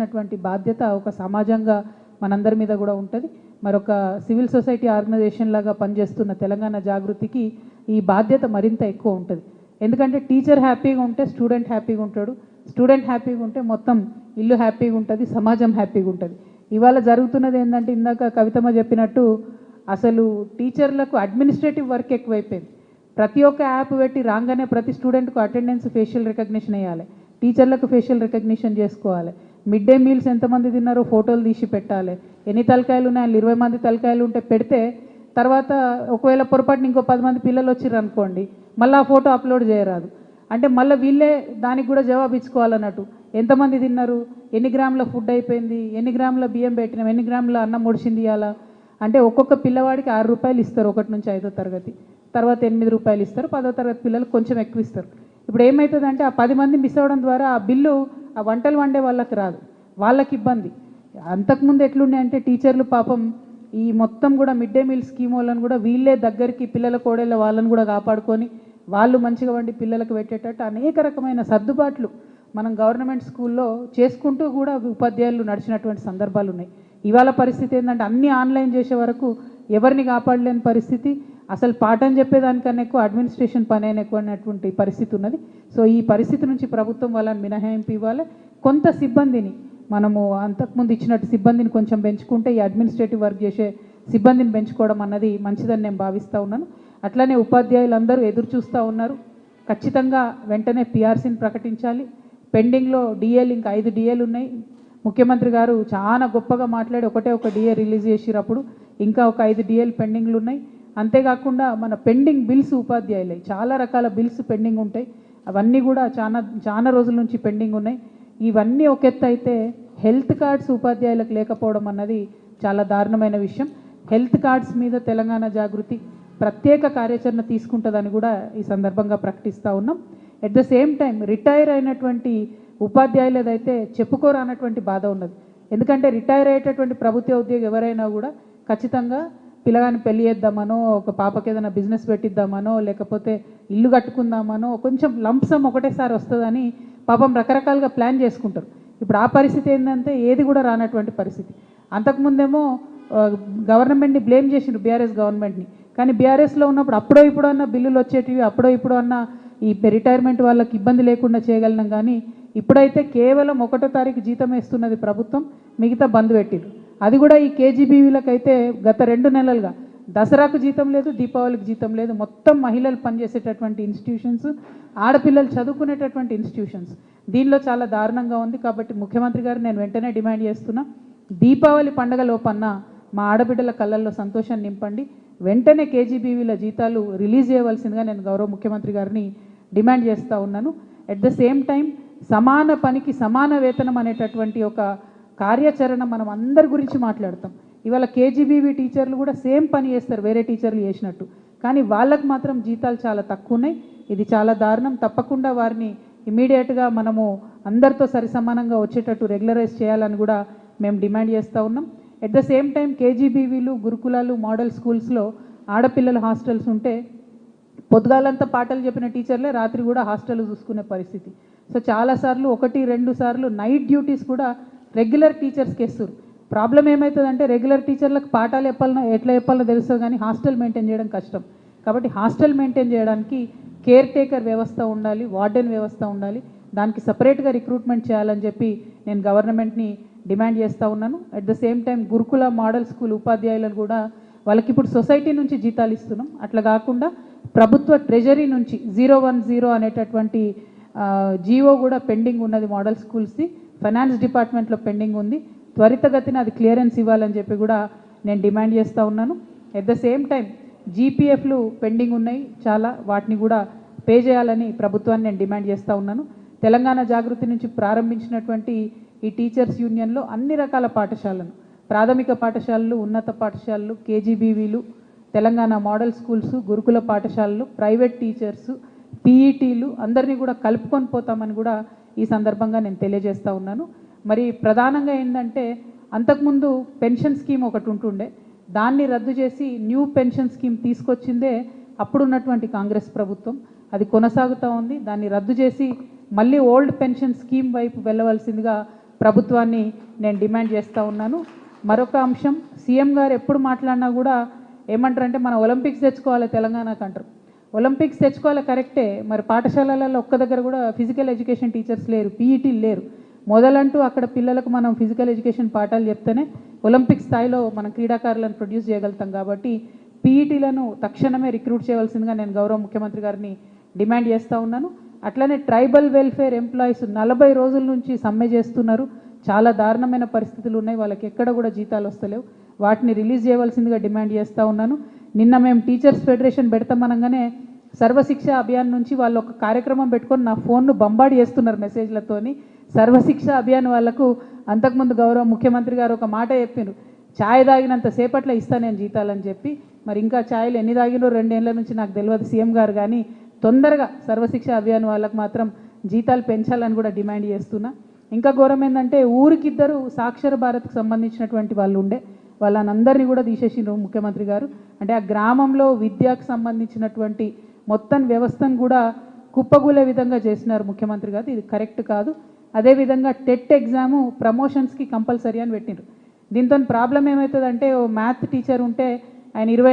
అటువంటి బాధ్యత ఒక సమాజంగా మనందరి మీద కూడా ఉంటుంది. మరొక సివిల్ సొసైటీ ఆర్గనైజేషన్ లాగా పనిచేస్తున్న తెలంగాణ జాగృతికి ఈ బాధ్యత మరింత ఎక్కువ ఉంటుంది. ఎందుకంటే టీచర్ హ్యాపీగా ఉంటే స్టూడెంట్ హ్యాపీగా ఉంటాడు, స్టూడెంట్ హ్యాపీగా ఉంటే మొత్తం ఇల్లు హ్యాపీగా ఉంటుంది, సమాజం హ్యాపీగా ఉంటుంది. ఇవాళ జరుగుతున్నది ఏంటంటే ఇందాక కవితమ్మ చెప్పినట్టు అసలు టీచర్లకు అడ్మినిస్ట్రేటివ్ వర్క్ ఎక్కువైపోయింది. ప్రతి ఒక్క యాప్ పెట్టి రాగానే ప్రతి స్టూడెంట్కు అటెండెన్స్ ఫేషియల్ రికగ్నిషన్ వేయాలి, టీచర్లకు ఫేషియల్ రికగ్నిషన్ చేసుకోవాలి, మిడ్ డే మీల్స్ ఎంతమంది తిన్నారో ఫోటోలు తీసి పెట్టాలి, ఎన్ని తలకాయలు ఉన్నాయో 20 మంది తలకాయలు ఉంటే పెడితే తర్వాత ఒకవేళ పొరపాటున ఇంకో 10 మంది పిల్లలు వచ్చిర్రు అనుకోండి, మళ్ళీ ఆ ఫోటో అప్లోడ్ చేయరాదు. అంటే మళ్ళీ వీళ్ళే దానికి కూడా జవాబు ఇచ్చుకోవాలన్నట్టు. ఎంతమంది తిన్నారు, ఎన్ని గ్రాముల ఫుడ్ అయిపోయింది, ఎన్ని గ్రాముల బియ్యం పెట్టినాం, ఎన్ని గ్రాముల అన్నం ముడిచింది ఇవ్వాలా అంటే ఒక్కొక్క పిల్లవాడికి 6 రూపాయలు ఇస్తారు 1 నుంచి 5వ తరగతి, తర్వాత 8 రూపాయలు ఇస్తారు, 10వ తరగతి పిల్లలకు కొంచెం ఎక్కువ ఇస్తారు. ఇప్పుడు ఏమవుతుందంటే ఆ 10 మంది మిస్ అవ్వడం ద్వారా ఆ బిల్లు ఆ వంటలు వండే వాళ్ళకి రాదు, వాళ్ళకి ఇబ్బంది. అంతకుముందు ఎట్లుండే అంటే టీచర్లు పాపం ఈ మొత్తం కూడా మిడ్ డే మీల్ స్కీమ్ వాళ్ళని కూడా వీళ్ళే దగ్గరికి పిల్లల కోడళ్ళ వాళ్ళని కూడా కాపాడుకొని వాళ్ళు మంచిగా వండి పిల్లలకు పెట్టేటట్టు అనేక రకమైన సర్దుబాట్లు మనం గవర్నమెంట్ స్కూల్లో చేసుకుంటూ కూడా ఉపాధ్యాయులు నడిచినటువంటి సందర్భాలు ఉన్నాయి. ఇవాళ పరిస్థితి ఏంటంటే అన్నీ ఆన్లైన్ చేసే వరకు ఎవరిని కాపాడలేని పరిస్థితి, అసలు పాఠం చెప్పేదానికన్నా ఎక్కువ అడ్మినిస్ట్రేషన్ పని అయినా ఎక్కువ అన్నటువంటి పరిస్థితి ఉన్నది. సో ఈ పరిస్థితి నుంచి ప్రభుత్వం వాళ్ళని మినహాయింపు ఇవ్వాలి. కొంత సిబ్బందిని మనము అంతకుముందు ఇచ్చినట్టు సిబ్బందిని కొంచెం పెంచుకుంటే ఈ అడ్మినిస్ట్రేటివ్ వర్క్ చేసే సిబ్బందిని పెంచుకోవడం అన్నది మంచిదని నేను భావిస్తూ ఉన్నాను. అట్లనే ఉపాధ్యాయులందరూ ఎదురు చూస్తూ ఉన్నారు. ఖచ్చితంగా వెంటనే పిఆర్సీని ప్రకటించాలి. పెండింగ్లో డిఏలు ఇంకా 5 డిఏలు ఉన్నాయి. ముఖ్యమంత్రి గారు చాలా గొప్పగా మాట్లాడి ఒక డిఏ రిలీజ్ చేసినప్పుడు ఇంకా ఒక 5 డిఏలు పెండింగ్లు ఉన్నాయి. అంతేకాకుండా మన పెండింగ్ బిల్స్ ఉపాధ్యాయులే చాలా రకాల బిల్స్ పెండింగ్ ఉంటాయి, అవన్నీ కూడా చాలా రోజుల నుంచి పెండింగ్ ఉన్నాయి. ఇవన్నీ ఒక ఎత్తు అయితే హెల్త్ కార్డ్స్ ఉపాధ్యాయులకు లేకపోవడం అన్నది చాలా దారుణమైన విషయం. హెల్త్ కార్డ్స్ మీద తెలంగాణ జాగృతి ప్రత్యేక కార్యాచరణ తీసుకుంటుందని కూడా ఈ సందర్భంగా ప్రకటిస్తూ ఉన్నాం. At the same time retire అయినటువంటి ఉపాధ్యాయులదైతే చెప్పుకోరానటువంటి బాధ ఉన్నది. ఎందుకంటే రిటైర్ అయ్యేటటువంటి ప్రభుత్వ ఉద్యోగి ఎవరైనా కూడా ఖచ్చితంగా పిల్లగాని పెళ్లి చేద్దామనో, ఒక పాపకి ఏదైనా బిజినెస్ పెట్టిద్దామనో, లేకపోతే ఇల్లు కట్టుకుందామనో కొంచెం లంప్సమ్ ఒకటేసారి వస్తుందని పాపం రకరకాలుగా ప్లాన్ చేసుకుంటారు. ఇప్పుడు ఆ పరిస్థితి ఏంటంటే ఏది కూడా రానటువంటి పరిస్థితి. అంతకుముందేమో గవర్నమెంట్ని బ్లేమ్ చేసిండ్రు, బీఆర్ఎస్ గవర్నమెంట్ని. కానీ బీఆర్ఎస్లో ఉన్నప్పుడు అప్పుడో ఇప్పుడు అన్న బిల్లులు వచ్చేటివి, అప్పుడో ఇప్పుడు అన్న ఈ రిటైర్మెంట్ వాళ్ళకి ఇబ్బంది లేకుండా చేయగలిగినాం. కానీ ఇప్పుడైతే కేవలం 1వ తారీఖు జీతం వేస్తున్నది ప్రభుత్వం, మిగతా బంద్ పెట్టిండ్రు. అది కూడా ఈ కేజీబీవీలకైతే గత 2 నెలలుగా దసరాకు జీతం లేదు, దీపావళికి జీతం లేదు. మొత్తం మహిళలు పనిచేసేటటువంటి ఇన్స్టిట్యూషన్స్, ఆడపిల్లలు చదువుకునేటటువంటి ఇన్స్టిట్యూషన్స్, దీనిలో చాలా దారుణంగా ఉంది. కాబట్టి ముఖ్యమంత్రి గారు నేను వెంటనే డిమాండ్ చేస్తున్నా, దీపావళి పండగ లోపన్న మా ఆడబిడ్డల కళ్ళల్లో సంతోషాన్ని నింపండి, వెంటనే కేజీబీవీల జీతాలు రిలీజ్ చేయవలసిందిగా నేను గౌరవ ముఖ్యమంత్రి గారిని డిమాండ్ చేస్తూ ఉన్నాను. ఎట్ ద సేమ్ టైం సమాన పనికి సమాన వేతనం అనేటటువంటి ఒక కార్యాచరణ మనం అందరి గురించి మాట్లాడతాం. ఇవాళ కేజీబీవీ టీచర్లు కూడా సేమ్ పని చేస్తారు వేరే టీచర్లు చేసినట్టు, కానీ వాళ్ళకు మాత్రం జీతాలు చాలా తక్కువ ఉన్నాయి. ఇది చాలా దారుణం. తప్పకుండా వారిని ఇమీడియట్గా మనము అందరితో సరిసమానంగా వచ్చేటట్టు రెగ్యులరైజ్ చేయాలని కూడా మేము డిమాండ్ చేస్తూ ఉన్నాం. ఎట్ ద సేమ్ టైం కేజీబీవీలు, గురుకులాలు, మోడల్ స్కూల్స్లో ఆడపిల్లల హాస్టల్స్ ఉంటే పొద్దుగాలంతా పాటలు చెప్పిన టీచర్లే రాత్రి కూడా హాస్టల్ చూసుకునే పరిస్థితి. సో చాలాసార్లు 1-2 సార్లు నైట్ డ్యూటీస్ కూడా రెగ్యులర్ టీచర్స్కి ఇస్తారు. ప్రాబ్లం ఏమవుతుందంటే రెగ్యులర్ టీచర్లకు పాఠాలు ఎట్లా చెప్పాలో తెలుస్తుంది, కానీ హాస్టల్ మెయింటైన్ చేయడం కష్టం. కాబట్టి హాస్టల్ మెయింటైన్ చేయడానికి కేర్ టేకర్ వ్యవస్థ ఉండాలి, వార్డెన్ వ్యవస్థ ఉండాలి, దానికి సపరేట్గా రిక్రూట్మెంట్ చేయాలని చెప్పి నేను గవర్నమెంట్ని డిమాండ్ చేస్తూ ఉన్నాను. అట్ ద సేమ్ టైం గురుకుల మోడల్ స్కూల్ ఉపాధ్యాయులను కూడా వాళ్ళకి ఇప్పుడు సొసైటీ నుంచి జీతాలు ఇస్తున్నాం, అట్లా కాకుండా ప్రభుత్వ ట్రెజరీ నుంచి 010 అనేటటువంటి జీవో కూడా పెండింగ్ ఉన్నది. మోడల్ స్కూల్స్ది ఫైనాన్స్ డిపార్ట్మెంట్లో పెండింగ్ ఉంది, త్వరితగతిన అది క్లియరెన్స్ ఇవ్వాలని చెప్పి కూడా నేను డిమాండ్ చేస్తూ ఉన్నాను. ఎట్ ద సేమ్ టైం జీపీఎఫ్లు పెండింగ్ ఉన్నాయి చాలా, వాటిని కూడా పే చేయాలని ప్రభుత్వాన్ని నేను డిమాండ్ చేస్తూ ఉన్నాను. తెలంగాణ జాగృతి నుంచి ప్రారంభించినటువంటి ఈ టీచర్స్ యూనియన్లో అన్ని రకాల పాఠశాలను, ప్రాథమిక పాఠశాలలు, ఉన్నత పాఠశాలలు, కేజీబీవీలు, తెలంగాణ మోడల్ స్కూల్స్, గురుకుల పాఠశాలలు, ప్రైవేట్ టీచర్స్, పీఈటీలు అందరినీ కూడా కలుపుకొని పోతామని కూడా ఈ సందర్భంగా నేను తెలియజేస్తూ ఉన్నాను. మరి ప్రధానంగా ఏంటంటే అంతకుముందు పెన్షన్ స్కీమ్ ఒకటి ఉంటుండే, దాన్ని రద్దు చేసి న్యూ పెన్షన్ స్కీమ్ తీసుకొచ్చిందే అప్పుడున్నటువంటి కాంగ్రెస్ ప్రభుత్వం. అది కొనసాగుతూ ఉంది. దాన్ని రద్దు చేసి మళ్ళీ ఓల్డ్ పెన్షన్ స్కీమ్ వైపు వెళ్ళవలసిందిగా ప్రభుత్వాన్ని నేను డిమాండ్ చేస్తూ ఉన్నాను. మరొక అంశం, సీఎం గారు ఎప్పుడు మాట్లాడినా కూడా ఏమంటారంటే మన ఒలింపిక్స్ తెచ్చుకోవాలి తెలంగాణకు అంటారు. ఒలింపిక్స్ తెచ్చుకోవాలి కరెక్టే, మరి పాఠశాలలలో ఒక్క దగ్గర కూడా ఫిజికల్ ఎడ్యుకేషన్ టీచర్స్ లేరు, పీఈటీలు లేరు. మొదలంటూ అక్కడ పిల్లలకు మనం ఫిజికల్ ఎడ్యుకేషన్ పాఠాలు చెప్తేనే ఒలింపిక్ స్థాయిలో మనం క్రీడాకారులను ప్రొడ్యూస్ చేయగలుగుతాం. కాబట్టి పీఈటీలను తక్షణమే రిక్రూట్ చేయవలసిందిగా నేను గౌరవ ముఖ్యమంత్రి గారిని డిమాండ్ చేస్తూ ఉన్నాను. అట్లనే ట్రైబల్ వెల్ఫేర్ ఎంప్లాయీస్ 40 రోజుల నుంచి సమ్మె చేస్తున్నారు. చాలా దారుణమైన పరిస్థితులు ఉన్నాయి, వాళ్ళకి ఎక్కడ కూడా జీతాలు వస్తలేవు. వాటిని రిలీజ్ చేయవలసిందిగా డిమాండ్ చేస్తూ ఉన్నాను. నిన్న మేము టీచర్స్ ఫెడరేషన్ పెడతామనగానే సర్వశిక్ష అభియాన్ నుంచి వాళ్ళు ఒక కార్యక్రమం పెట్టుకొని నా ఫోన్ను బంబాడి చేస్తున్నారు మెసేజ్లతోని. సర్వశిక్ష అభియాన్ వాళ్ళకు అంతకుముందు గౌరవ ముఖ్యమంత్రి గారు ఒక మాట చెప్పారు, ఛాయ్ తాగినంత సేపట్లో ఇస్తా నేను జీతాలని చెప్పి. మరి ఇంకా ఛాయలు ఎన్ని తాగినో 2 ఏళ్ల నుంచి నాకు తెలియదు సీఎం గారు, కానీ తొందరగా సర్వశిక్ష అభియాన్ వాళ్ళకు మాత్రం జీతాలు పెంచాలని కూడా డిమాండ్ చేస్తున్నా. ఇంకా ఘోరం ఏంటంటే ఊరికిద్దరు సాక్షర భారత్కు సంబంధించినటువంటి వాళ్ళు ఉండే, వాళ్ళనందరినీ కూడా తీసేసిండ్రు ముఖ్యమంత్రి గారు. అంటే ఆ గ్రామంలో విద్యకు సంబంధించినటువంటి మొత్తం వ్యవస్థను కూడా కుప్పగూలే విధంగా చేసినారు ముఖ్యమంత్రి గారు. ఇది కరెక్ట్ కాదు. అదేవిధంగా టెట్ ఎగ్జాము ప్రమోషన్స్కి కంపల్సరీ అని పెట్టిండ్రు. దీంతో ప్రాబ్లం ఏమవుతుందంటే ఓ మ్యాథ్ టీచర్ ఉంటే ఆయన 20